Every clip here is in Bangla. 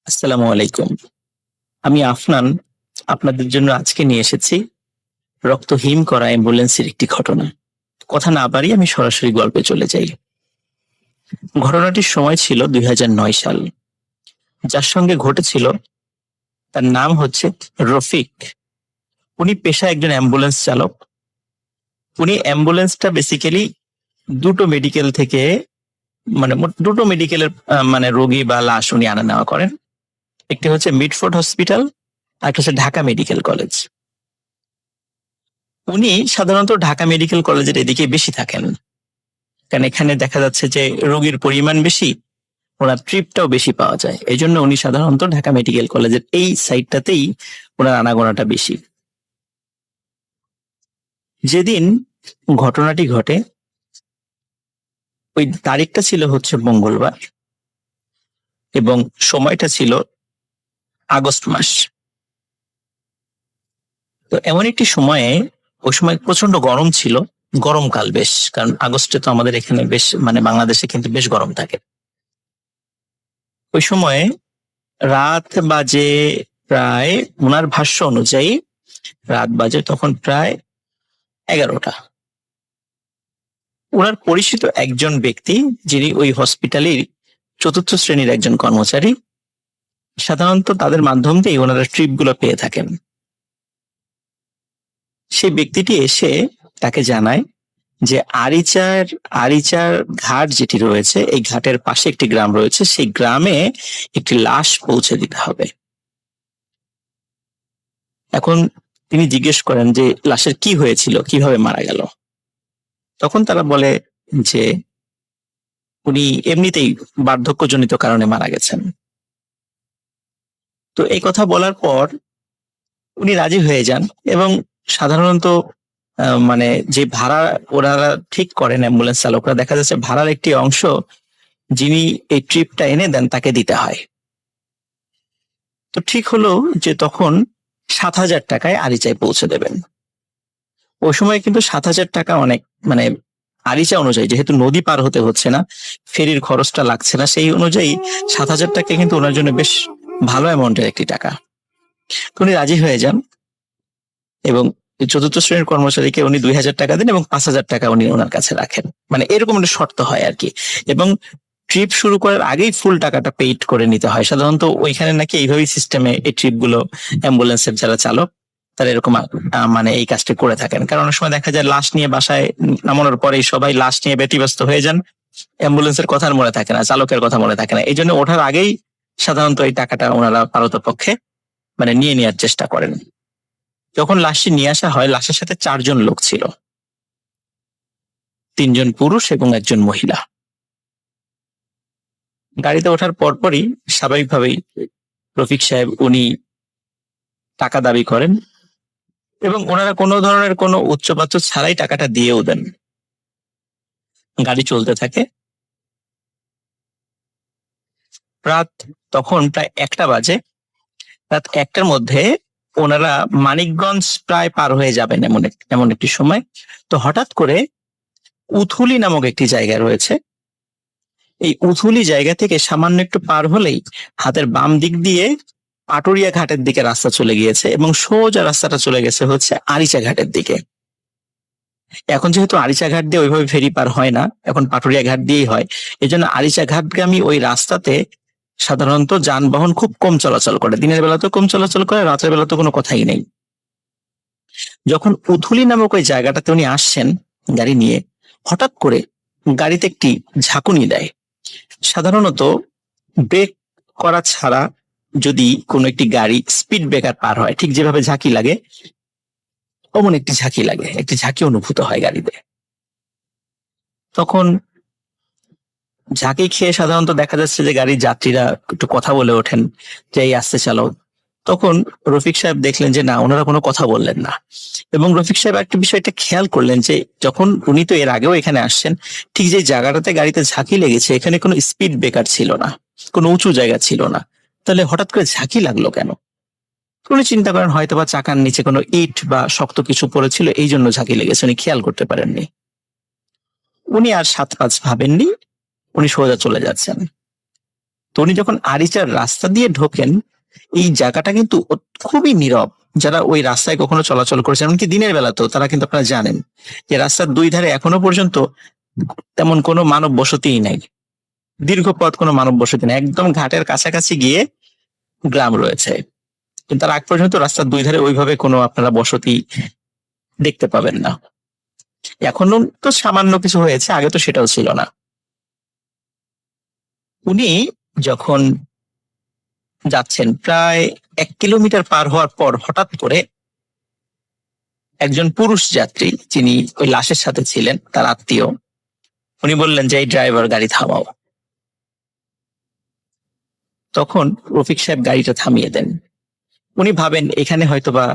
আসসালামু আলাইকুম। আমি আফনান আপনাদের জন্য আজকে নিয়ে এসেছি রক্ত হিম করা অ্যাম্বুলেন্সের একটি ঘটনা। কথা না বাড়িয়ে আমি সরাসরি গল্পে চলে যাই। ঘটনাটির সময় ছিল ২০০৯ সাল। যার সঙ্গে ঘটেছিল তার নাম হচ্ছে রফিক। উনি পেশায় একজন অ্যাম্বুলেন্স চালক। উনি অ্যাম্বুলেন্সটা বেসিক্যালি দুটো মেডিকেল থেকে দুটো মেডিকেলের মানে রোগী বা লাশ উনি আনা নেওয়া করেন। একটি হচ্ছে মিডফোর্ড হসপিটাল, আর একটা হচ্ছে ঢাকা মেডিকেল কলেজ। উনি সাধারণত ঢাকা মেডিকেল কলেজের এদিকে বেশি থাকেন, কারণ এখানে দেখা যাচ্ছে যে রোগীর পরিমাণ বেশি, ওনার ট্রিপটাও বেশি পাওয়া যায়। এই জন্য উনি সাধারণত ঢাকা মেডিকেল কলেজের এই সাইডটাতেই ওনার আনাগোনাটা বেশি। যেদিন ঘটনাটি ঘটে ওই তারিখটা ছিল হচ্ছে মঙ্গলবার এবং সময়টা ছিল আগস্ট মাস। তো এমন একটি সময়ে, ওই সময় প্রচন্ড গরম ছিল, গরমকাল বেশ, কারণ আগস্টে তো আমাদের এখানে বেশ বাংলাদেশে কিন্তু বেশ গরম থাকে। ওই সময়ে রাত বাজে প্রায়, ওনার ভাষ্য অনুযায়ী রাত বাজে তখন প্রায় 11টা। ওনার পরিচিত একজন ব্যক্তি, যিনি ওই হসপিটালের চতুর্থ শ্রেণীর একজন কর্মচারী, সাধারণত তাদের মাধ্যম দিয়ে ওনারা ট্রিপ গুলো পেয়ে থাকেন। সেই ব্যক্তিটি এসে তাকে জানায় যে আরিচার ঘাট যেটি রয়েছে, এই ঘাটের পাশে একটি গ্রাম রয়েছে, সেই গ্রামে একটি লাশ পৌঁছে দিতে হবে। এখন তিনি জিজ্ঞেস করেন যে লাশের কি হয়েছিল, কিভাবে মারা গেল। তখন তারা বলে যে উনি এমনিতেই বার্ধক্যজনিত কারণে মারা গেছেন। তো এই কথা বলার পর উনি রাজি হয়ে যান এবং সাধারণত যে ভাড়া ওনারা ঠিক করেন অ্যাম্বুলেন্স চালকরা, দেখা যাচ্ছে ভাড়ার একটি অংশ যিনি এই ট্রিপটা এনে দেন তাকে দিতে হয়। তো ঠিক হলো যে তখন ৭,০০০ টাকায় আরিচায় পৌঁছে দেবেন। ওই সময় কিন্তু ৭,০০০ টাকা অনেক, আরিচা অনুযায়ী, যেহেতু নদী পার হতে হচ্ছে না, ফেরির খরচটা লাগছে না, সেই অনুযায়ী ৭,০০০ টাকা কিন্তু ওনার জন্য বেশ ভালো অ্যামাউন্টের একটি টাকা। তো উনি রাজি হয়ে যান এবং চতুর্থ শ্রেণীর কর্মচারীকে উনি ২,০০০ টাকা দেন এবং ৫,০০০ টাকা উনি ওনার কাছে রাখেন। এরকম একটা শর্ত হয় আর কি। এবং ট্রিপ শুরু করার আগেই ফুল টাকাটা পেইড করে নিতে হয়। সাধারণত ওইখানে নাকি এইভাবেই সিস্টেমে এই ট্রিপ গুলো অ্যাম্বুলেন্সের যারা চালক তারা এরকম এই কাজটা করে থাকেন। কারণ অনেক সময় দেখা যায় লাশ নিয়ে বাসায় নামানোর পরেই সবাই লাশ নিয়ে ব্যতিব্যস্ত হয়ে যান, অ্যাম্বুলেন্সের কথা মনে থাকে না, চালকের কথা মনে থাকে না। এই জন্য ওঠার আগেই সাধারণত এই টাকাটা ওনারা পারতপক্ষে নিয়ে নেওয়ার চেষ্টা করেন। যখন লাশটি নিয়ে আসা হয়, লাশের সাথে ৪ জন লোক ছিল, ৩ জন পুরুষ এবং ১ জন মহিলা। গাড়িতে ওঠার পরপরই স্বাভাবিকভাবেই রফিক সাহেব উনি টাকা দাবি করেন এবং ওনারা কোনো ধরনের কোনো উচ্চবাচ্য ছাড়াই টাকাটা দিয়েও দেন। গাড়ি চলতে থাকে। রাত তখন প্রায় ১টা বাজে। রাত ১টার মধ্যে ওনারা মানিকগঞ্জ প্রায় পার হয়ে যাবেন এমন একটি সময়। তো হঠাৎ করে উথুলি নামক একটি জায়গা রয়েছে, এই উথুলি জায়গা থেকে সামান্য একটু পার হলেই হাতের বাম দিক দিয়ে পাটুরিয়া ঘাটের দিকে রাস্তা চলে গিয়েছে এবং সোজা রাস্তাটা চলে গেছে হচ্ছে আরিচা ঘাটের দিকে। এখন যেহেতু আরিচা ঘাট দিয়ে ওইভাবে ফেরি পার হয় না, এখন পাটুরিয়া ঘাট দিয়েই হয়। এই জন্য আরিচা ঘাটগামী ওই রাস্তাতে সাধারণত যানবাহন খুব কম চলাচল করে, দিনের বেলা তো কম চলাচল করে, রাতের বেলা তো কোনো কথাই নেই। যখন উথুলি নামক ওই জায়গাটাতে উনি আসছেন গাড়ি নিয়ে, হঠাৎ করে গাড়িতে একটি ঝাঁকুনি দেয়। সাধারণত ব্রেক করা ছাড়া যদি কোনো একটি গাড়ি স্পিড ব্রেকার পার হয়, ঠিক যেভাবে ঝাঁকি লাগে, অমন একটি ঝাঁকি লাগে, একটি ঝাঁকি অনুভূত হয় গাড়িতে। তখন ঝাঁকি খেয়ে সাধারণত দেখা যাচ্ছে যে গাড়ির যাত্রীরা একটু কথা বলে ওঠেন যে এই আসতে চালাও। তখন রফিক সাহেব দেখলেন যে না, ওনারা কোনো কথা বললেন না। এবং রফিক সাহেব একটা বিষয়টা খেয়াল করলেন যে যখন উনি তো এর আগেও এখানে আসছেন, ঠিক যে জায়গাটাতে গাড়িতে ঝাঁকি লেগেছে এখানে কোনো স্পিড ব্রেকার ছিল না, কোনো উঁচু জায়গা ছিল না, তাহলে হঠাৎ করে ঝাঁকি লাগলো কেন? উনি চিন্তা করেন হয়তো বা চাকার নিচে কোনো ইট বা শক্ত কিছু পড়েছিল, এই জন্য ঝাঁকি লেগেছে, উনি খেয়াল করতে পারেননি। উনি আর ৭-৫ ভাবেননি, উনি সোজা চলে যাচ্ছেন। তো উনি যখন আরিচার রাস্তা দিয়ে ঢোকেন, এই জায়গাটা কিন্তু খুবই নীরব। যারা ওই রাস্তায় কখনো চলাচল করেছেন, এমনকি দিনের বেলাতেও, তারা কিন্তু আপনারা জানেন যে রাস্তার দুই ধারে এখনো পর্যন্ত তেমন কোনো মানব বসতিই নাই। দীর্ঘ পথ কোনো মানব বসতি নেই, একদম ঘাটের কাছাকাছি গিয়ে গ্রাম রয়েছে। কিন্তু তার আগ পর্যন্ত রাস্তার দুই ধারে ওইভাবে কোনো আপনারা বসতি দেখতে পাবেন না। এখনো তো সামান্য কিছু হয়েছে, আগে তো সেটাও ছিল না। উনি যখন যাচ্ছেন, প্রায় 1 কিলোমিটার পার হওয়ার পর হঠাৎ করে একজন পুরুষ যাত্রী, যিনি ওই লাশের সাথে ছিলেন, তার আত্মীয়, উনি বললেন যে এই ড্রাইভার, গাড়ি থামাও। তখন রফিক সাহেব গাড়িটা থামিয়ে দেন। উনি ভাবেন এখানে হয়তোবা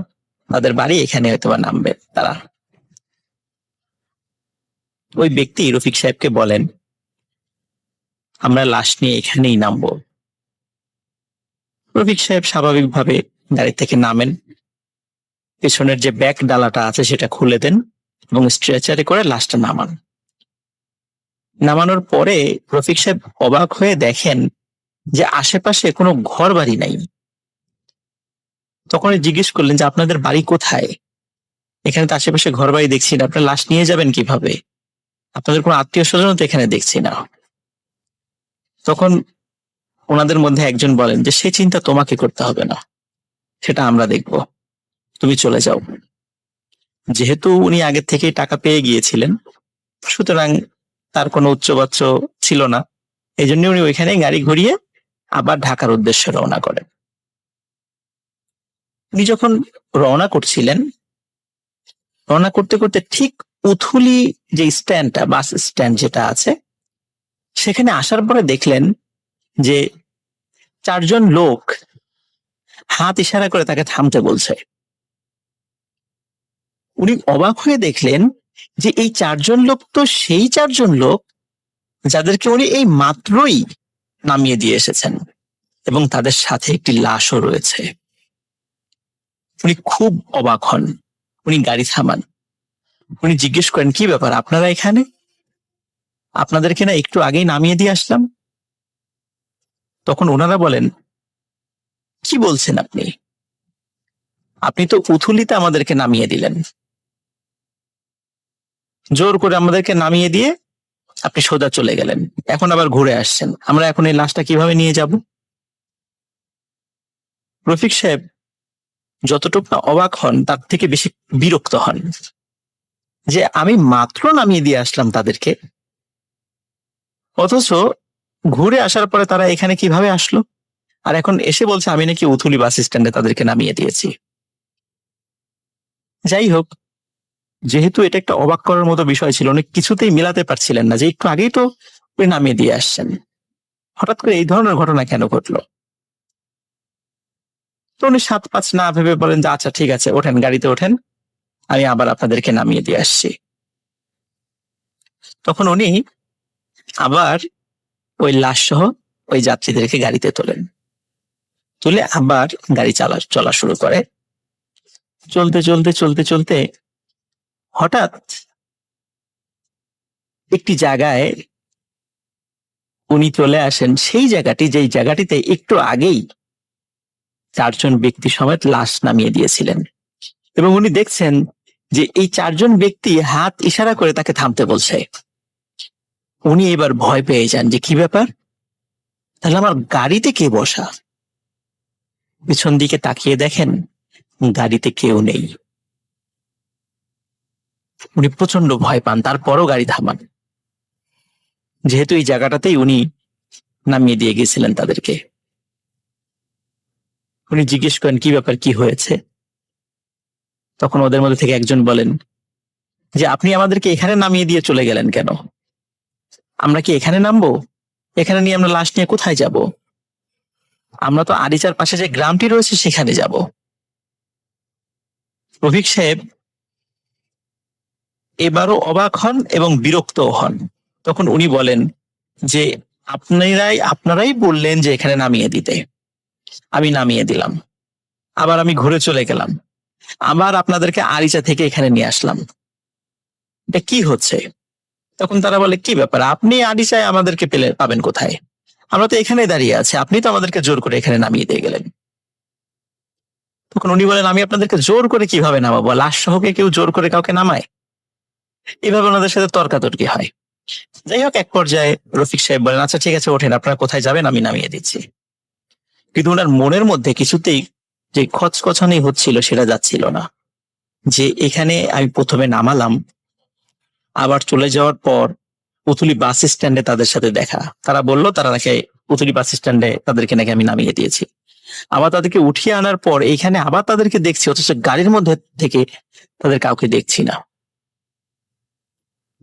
তাদের বাড়ি, এখানে হয়তোবা নামবে তারা। ওই ব্যক্তি রফিক সাহেবকে বলেন, আমরা লাশ নিয়ে এখানেই নামবো। রফিক সাহেব স্বাভাবিকভাবে গাড়ি থেকে নামেন, পেছনের যে ব্যাক ডালাটা আছে সেটা খুলে দেন এবং স্ট্রেচারে করে লাশটা নামান। নামানোর পরে রফিক সাহেব অবাক হয়ে দেখেন যে আশেপাশে কোনো ঘর বাড়ি নাই। তখন জিজ্ঞেস করলেন যে আপনাদের বাড়ি কোথায়? এখানে তো আশেপাশে ঘর বাড়ি দেখছি না, আপনার লাশ নিয়ে যাবেন কিভাবে? আপনাদের কোনো আত্মীয় স্বজন তো এখানে দেখছি না। তখন ওনাদের মধ্যে একজন বলেন যে সে চিন্তা তোমাকে করতে হবে না, সেটা আমরা দেখব, তুমি চলে যাও। যেহেতু উনি আগে থেকেই টাকা পেয়ে গিয়েছিলেন, সুতরাং তার কোনো উচ্চবাচ্য ছিল না, এই জন্য উনি ওইখানে গাড়ি ঘুরিয়ে আবার ঢাকার উদ্দেশ্যে রওনা করেন। উনি যখন রওনা করছিলেন, রওনা করতে করতে ঠিক উথুলি যে স্ট্যান্ডটা, বাস স্ট্যান্ড যেটা আছে, সেখানে আসার পরে দেখলেন যে 4 জন লোক হাত ইশারা করে তাকে থামতে বলছে। উনি অবাক হয়ে দেখলেন যে এই 4 জন লোক তো সেই 4 জন লোক যাদেরকে উনি এই মাত্রই নামিয়ে দিয়ে এসেছেন, এবং তাদের সাথে একটি লাশও রয়েছে। উনি খুব অবাক হন, উনি গাড়ি থামান, উনি জিজ্ঞেস করেন কি ব্যাপার, আপনারা এখানে? আপনাদেরকে না একটু আগেই নামিয়ে দিয়ে আসলাম। তখন ওনারা বলেন, কি বলছেন আপনি? আপনি তো উথুলিতে আমাদেরকে নামিয়ে দিলেন, জোর করে আমাদেরকে নামিয়ে দিয়ে আপনি সোজা চলে গেলেন, এখন আবার ঘুরে আসছেন, আমরা এখন এই লাশটা কিভাবে নিয়ে যাব? রফিক সাহেব যতটুকু না অবাক হন, তার থেকে বেশি বিরক্ত হন যে আমি মাত্র নামিয়ে দিয়ে আসলাম তাদেরকে, অথচ ঘুরে আসার পরে তারা এখানে কিভাবে আসলো, আর এখন এসে বলছে আমি নাকি উথুলি বাস স্ট্যান্ডে তাদেরকে নামিয়ে দিয়েছি। যাই হোক, যেহেতু এটা একটা অবাক করার মতো বিষয় ছিল, উনি কিছুতেই মিলাতে পারছিলেন না যে একটু আগেই তো উনি নামিয়ে দিয়ে আসছেন, হঠাৎ করে এই ধরনের ঘটনা কেন ঘটলো। তো উনি 7-5 না ভেবে বলেন যে আচ্ছা ঠিক আছে, ওঠেন, গাড়িতে ওঠেন, আমি আবার আপনাদেরকে নামিয়ে দিয়ে আসছি। তখন উনি আবার ওই লাশ সহ ওই যাত্রীদেরকে গাড়িতে তোলেন, তুলে আবার গাড়ি চলা শুরু করে। চলতে চলতে চলতে চলতে হঠাৎ একটি জায়গায় উনি চলে আসেন, সেই জায়গাটি যেই জায়গাটিতে একটু আগেই 4 জন ব্যক্তি সমেত লাশ নামিয়ে দিয়েছিলেন, এবং উনি দেখছেন যে এই 4 জন ব্যক্তি হাত ইশারা করে তাকে থামতে বলছে। উনি এবার ভয় পেয়ে যান যে কি ব্যাপার, তাহলে আমার গাড়িতে কে বসা? পিছন দিকে তাকিয়ে দেখেন গাড়িতে কেউ নেই। উনি প্রচন্ড ভয় পান, তারপরও গাড়ি থামান, যেহেতু এই জায়গাটাতেই উনি নামিয়ে দিয়ে গেছিলেন তাদেরকে। উনি জিজ্ঞেস করেন কি ব্যাপার, কি হয়েছে? তখন ওদের মধ্যে থেকে একজন বলেন যে আপনি আমাদেরকে এখানে নামিয়ে দিয়ে চলে গেলেন কেন? আমরা কি এখানে নামবো? এখানে নিয়ে আমরা লাশ নিয়ে কোথায় যাব? আমরা তো আরিচার পাশে যে গ্রামটি রয়েছে সেখানে যাব। রফিক সাহেব এবারও অবাক হন এবং বিরক্তও হন। তখন উনি বলেন যে আপনারাই বললেন যে এখানে নামিয়ে দিতে, আমি নামিয়ে দিলাম, আবার আমি ঘুরে চলে গেলাম, আবার আপনাদেরকে আরিচা থেকে এখানে নিয়ে আসলাম, এটা কি হচ্ছে? তখন তারা বলে কি ব্যাপার, আপনি আরিচায় আমাদেরকে পাবেন কোথায়? আমরা তো এখানে দাঁড়িয়ে আছি, আপনি তো আমাদেরকে জোর করে এখানে নামিয়ে দিয়ে গেলেন। তখন উনি বলেন, আমি আপনাদেরকে জোর করে কিভাবে নামাবো? লাশ সহকে কেউ জোর করে কাউকে নামায়? এভাবে ওনাদের সাথে তর্কাতর্কি হয়। যাই হোক, এক পর্যায়ে রফিক সাহেব বলেন, আচ্ছা ঠিক আছে ওঠেন, আপনারা কোথায় যাবেন আমি নামিয়ে দিচ্ছি। কিন্তু ওনার মনের মধ্যে কিছুতেই যে খচখচানি হচ্ছিল সেটা যাচ্ছিল না, যে এখানে আমি প্রথমে নামালাম, আবার চলে যাওয়ার পর পুতুলি বাস স্ট্যান্ডে তাদের সাথে দেখা, তারা বলল তারা নাকি পুতুলি বাস স্ট্যান্ডে তাদেরকে নাকি আমি নামিয়ে দিয়েছি। আবার তাদেরকে উঠিয়ে আনার পর এইখানে আবার তাদেরকে দেখছি, অথচ গাড়ির মধ্যে থেকে তাদের কাউকে দেখছি না।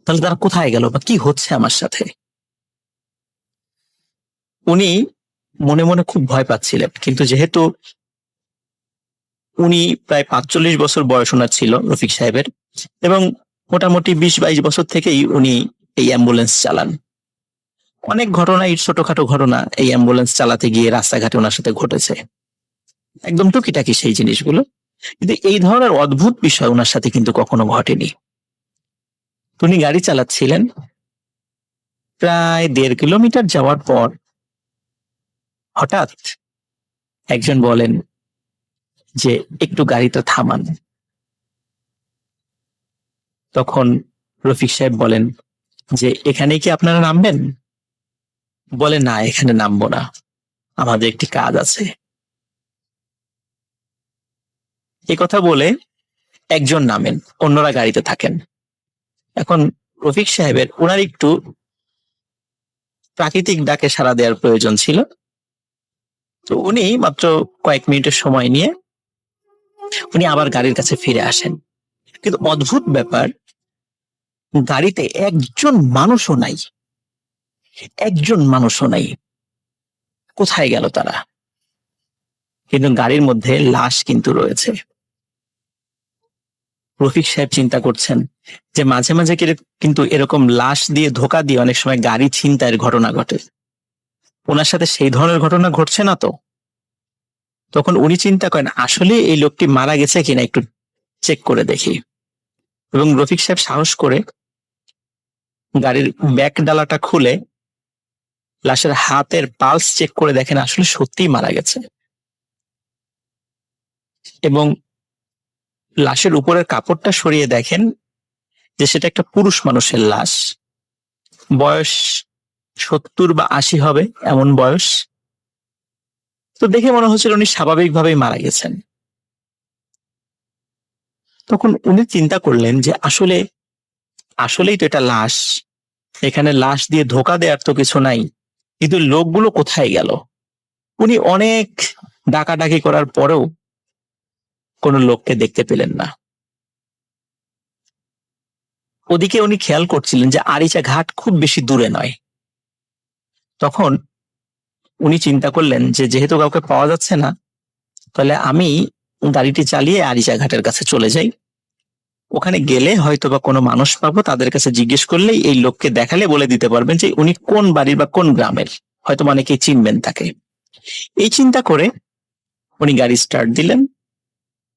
তাহলে তারা কোথায় গেল বা কি হচ্ছে আমার সাথে? উনি মনে মনে খুব ভয় পাচ্ছিলেন, কিন্তু যেহেতু উনি প্রায় ৪৫ বছর বয়স ওনার ছিল রফিক সাহেবের, এবং মোটামুটি ২০-২২ বছর থেকেই উনি এই অ্যাম্বুলেন্স চালান। অনেক ঘটনাই, ছোটখাটো ঘটনা এই অ্যাম্বুলেন্স চালাতে গিয়ে রাস্তাঘাটে ওনার সাথে ঘটেছে, একদম টুকিটাকি সেই জিনিসগুলো। কিন্তু এই ধরনের অদ্ভুত বিষয় ওনার সাথে কিন্তু কখনো ঘটেনি। উনি গাড়ি চালাচ্ছিলেন, প্রায় ১.৫ কিলোমিটার যাওয়ার পর হঠাৎ একজন বলেন যে একটু গাড়িটা থামান। তখন রফিক সাহেব বলেন যে এখানে কি আপনারা নামবেন? বলে, না এখানে নামবো না, আমাদের একটি কাজ আছে। এ কথা বলে একজন নামেন, অন্যরা গাড়িতে থাকেন। এখন রফিক সাহেবের ওনার একটু প্রাকৃতিক ডাকে সাড়া দেওয়ার প্রয়োজন ছিল, তো উনি মাত্র কয়েক মিনিটের সময় নিয়ে উনি আবার গাড়ির কাছে ফিরে আসেন। কিন্তু অদ্ভুত ব্যাপার, গাড়িতে একজন মানুষও নাই, একজন মানুষও নাই। কোথায় গেল তারা? কিন্তু গাড়ির মধ্যে লাশ কিন্তু রয়েছে। রফিক সাহেব চিন্তা করছেন যে মাঝে মাঝে কিন্তু এরকম লাশ দিয়ে ধোকা দিয়ে অনেক সময় গাড়ি ছিনতাইয়ের ঘটনা ঘটে, ওনার সাথে সেই ধরনের ঘটনা ঘটছে না তো? তখন উনি চিন্তা করেন আসলে এই লোকটি মারা গেছে কিনা একটু চেক করে দেখি, এবং রফিক সাহেব সাহস করে গাড়ির ব্যাক ডালাটা খুলে লাশের হাতের পালস চেক করে দেখেন আসলে সত্যিই মারা গেছে। এবং লাশের উপরের কাপড়টা সরিয়ে দেখেন যে সেটা একটা পুরুষ মানুষের লাশ, বয়স ৭০ বা ৮০ হবে এমন বয়স। তো দেখে মনে হচ্ছিল উনি স্বাভাবিকভাবেই মারা গেছেন। তখন উনি চিন্তা করলেন যে আসলেই তো এটা লাশ, এখানে লাশ দিয়ে ধোকা দেওয়ার তো কিছু নাই, কিন্তু লোকগুলো কোথায় গেল? উনি অনেক ডাকাডাকি করার পরেও কোনো লোককে দেখতে পেলেন না। ওদিকে উনি খেয়াল করছিলেন যে আরিচা ঘাট খুব বেশি দূরে নয়। তখন উনি চিন্তা করলেন যে যেহেতু কাউকে পাওয়া যাচ্ছে না, তাহলে আমি গাড়িটি চালিয়ে আরিচা ঘাটের কাছে চলে যাই, ওখানে গেলে হয়তো বা কোনো মানুষ পাবো, তাদের কাছে জিজ্ঞেস করলেই এই লোককে দেখালে বলে দিতে পারবেন যে উনি কোন বাড়ির বা কোন গ্রামের, হয়তো অনেকেই চিনবেন তাকে। এই চিন্তা করে উনি গাড়ি স্টার্ট দিলেন।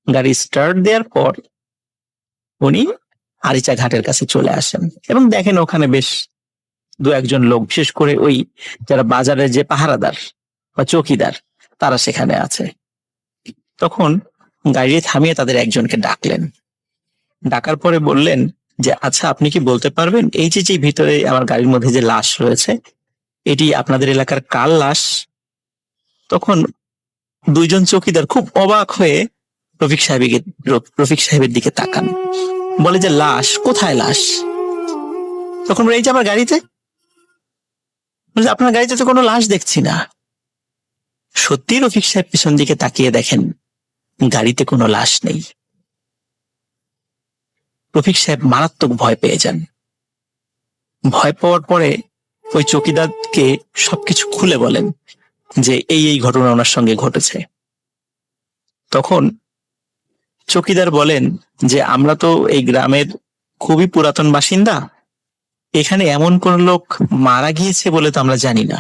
গাড়ি স্টার্ট দেওয়ার পর উনি আরিচা ঘাটের কাছে চলে আসেন এবং দেখেন ওখানে বেশ দু একজন লোক, বিশেষ করে ওই যারা বাজারের যে পাহারাদার বা চৌকিদার, তারা সেখানে আছে। তখন গাড়ি থামিয়ে তাদের একজনকে ডাকলেন। ডাকার পরে বললেন যে আচ্ছা আপনি কি বলতে পারবেন এই যে ভিতরে আমার গাড়ির মধ্যে যে লাশ রয়েছে এটি আপনাদের এলাকার কার লাশ? তখন দুইজন চৌকিদার খুব অবাক হয়ে রফিক সাহেবের দিকে তাকান, বলে যে লাশ কোথায়? লাশ? তখন এই যে আমার গাড়িতে। আপনার গাড়িতে তো কোনো লাশ দেখছি না। সত্যি রফিক সাহেব পিছন দিকে তাকিয়ে দেখেন গাড়িতে কোনো লাশ নেই। রফিক সাহেব মারাত্মক ভয় পেয়ে যান। ভয় পাওয়ার পরে ওই চৌকিদারকে সবকিছু খুলে বলেন যে এই ঘটনা ওনার সঙ্গে ঘটেছে। তখন চৌকিদার বলেন যে আমরা তো এই গ্রামের খুবই পুরাতন বাসিন্দা, এখানে এমন কোন লোক মারা গিয়েছে বলে তো আমরা জানি না।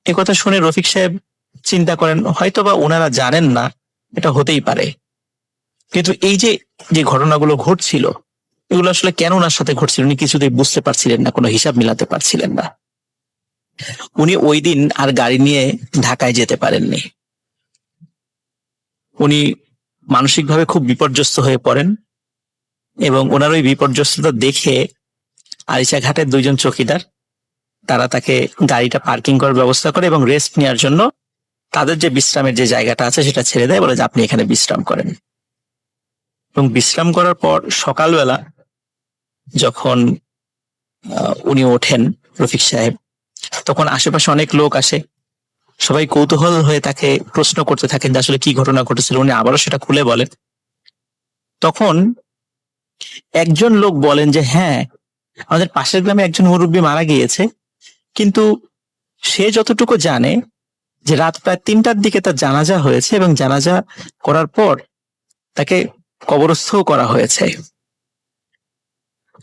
একথা শুনে রফিক সাহেব চিন্তা করেন হয়তোবা ওনারা জানেন না, এটা হতেই পারে। কিন্তু এই যে ঘটনাগুলো ঘটছিল এগুলো আসলে কেন ওনার সাথে ঘটছিল উনি কিছুতেই বুঝতে পারছিলেন না, কোনো হিসাব মিলাতে পারছিলেন না। উনি ওই দিন আর গাড়ি নিয়ে ঢাকায় যেতে পারেননি। উনি মানসিকভাবে খুব বিপর্যস্ত হয়ে পড়েন এবং ওনার ওই বিপর্যস্ততা দেখে আরিচা ঘাটের দুইজন চৌকিদার তারা তাকে গাড়িটা পার্কিং করার ব্যবস্থা করে এবং রেস্ট নেওয়ার জন্য তাদের যে বিশ্রামের যে জায়গাটা আছে সেটা ছেড়ে দেয়, বলে যে আপনি এখানে বিশ্রাম করেন। এবং বিশ্রাম করার পর সকালবেলা যখন উনি ওঠেন রফিক সাহেব, তখন আশেপাশে অনেক লোক আসে, সবাই কৌতূহল হয়ে তাকে প্রশ্ন করতে থাকেন যে আসলে কি ঘটনা ঘটেছিল। উনি আবারও সেটা খুলে বলেন। তখন একজন লোক বলেন যে হ্যাঁ, আমাদের পাশের গ্রামে একজন মুরব্বী মারা গিয়েছে, কিন্তু সে যতটুকু জানে যে রাত প্রায় 3টার দিকে তার জানাজা হয়েছে এবং জানাজা করার পর তাকে কবরস্থও করা হয়েছে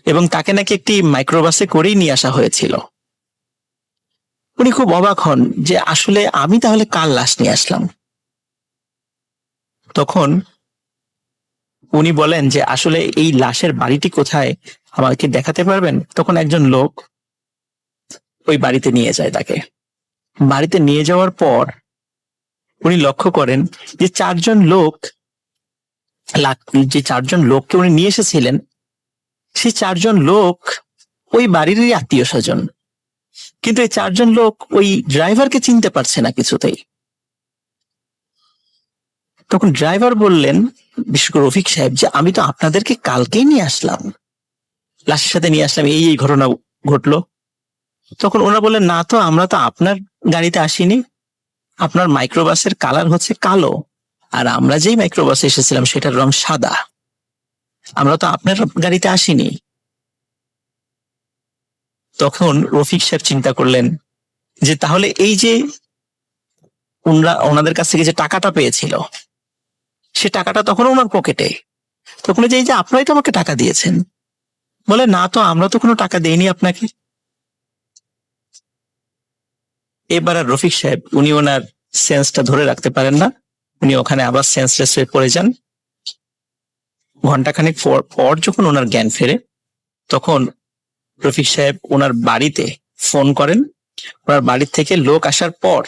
এবং তাকে নাকি একটি মাইক্রোবাসে করেই নিয়ে আসা হয়েছিল। উনি খুব অবাক হন যে আসলে আমি তাহলে কার লাশ নিয়ে আসলাম। তখন উনি বলেন যে আসলে এই লাশের বাড়িটি কোথায় আমাকে দেখাতে পারবেন? তখন একজন লোক ওই বাড়িতে নিয়ে যায় তাকে। বাড়িতে নিয়ে যাওয়ার পর উনি লক্ষ্য করেন যে চারজন লোককে উনি নিয়ে এসেছিলেন, সেই 4জন লোক ওই বাড়িরই আত্মীয় স্বজন, কিন্তু এই 4জন লোক ওই ড্রাইভারকে চিনতে পারছে না কিছুতেই। তখন ড্রাইভার বললেন, বিশেষ করে রফিক সাহেব, যে আমি তো আপনাদেরকে কালকেই নিয়ে আসলাম, লাশের সাথে নিয়ে আসলাম, এই ঘটনা ঘটলো। তখন ওনারা বললেন, না তো, আমরা তো আপনার গাড়িতে আসিনি, আপনার মাইক্রোবাসের কালার হচ্ছে কালো, আর আমরা যেই মাইক্রোবাসে এসেছিলাম সেটার রং সাদা, আমরা তো আপনার গাড়িতে আসিনি। তখন রফিক সাহেব চিন্তা করলেন যে তাহলে এই যে ওনাদের কাছ থেকে যে টাকাটা পেয়েছিল সে টাকাটা তখন ওনার পকেটে। তখন যে এই যে আপনারাই তো আমাকে টাকা দিয়েছেন, বলে না তো, আমরা তো কোনো টাকা দেইনি আপনাকে। এবার আর রফিক সাহেব উনি ওনার সেন্সটা ধরে রাখতে পারেন না, উনি ওখানে আবার সেন্সলেস হয়ে পড়ে যান। ঘন্টাখানেক পর যখন ওনার জ্ঞান ফেরে, তখন রফিক সাহেব ওনার বাড়িতে ফোন করেন। ওনার বাড়ির থেকে লোক আসার পর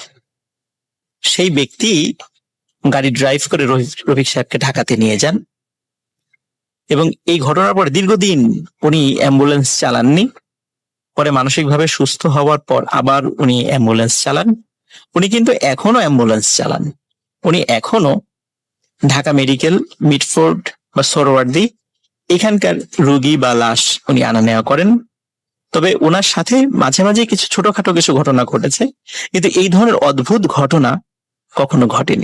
সেই ব্যক্তি গাড়ি ড্রাইভ করে রফিক সাহেবকে ঢাকাতে নিয়ে যান এবং এই ঘটনার পর দীর্ঘদিন উনি অ্যাম্বুলেন্স চালাননি। পরে মানসিকভাবে সুস্থ হওয়ার পর আবার উনি অ্যাম্বুলেন্স চালান। উনি কিন্তু এখনো অ্যাম্বুলেন্স চালান। উনি এখনো ঢাকা মেডিকেল, মিটফোর্ড বা সোহরাওয়ার্দী এখানকার রোগী বা লাশ উনি আনা নেওয়া করেন। তবে ওনার সাথে মাঝে মাঝে কিছু ছোটখাটো কিছু ঘটনা ঘটেছে, কিন্তু এই ধরনের অদ্ভুত ঘটনা কখনো ঘটেনি।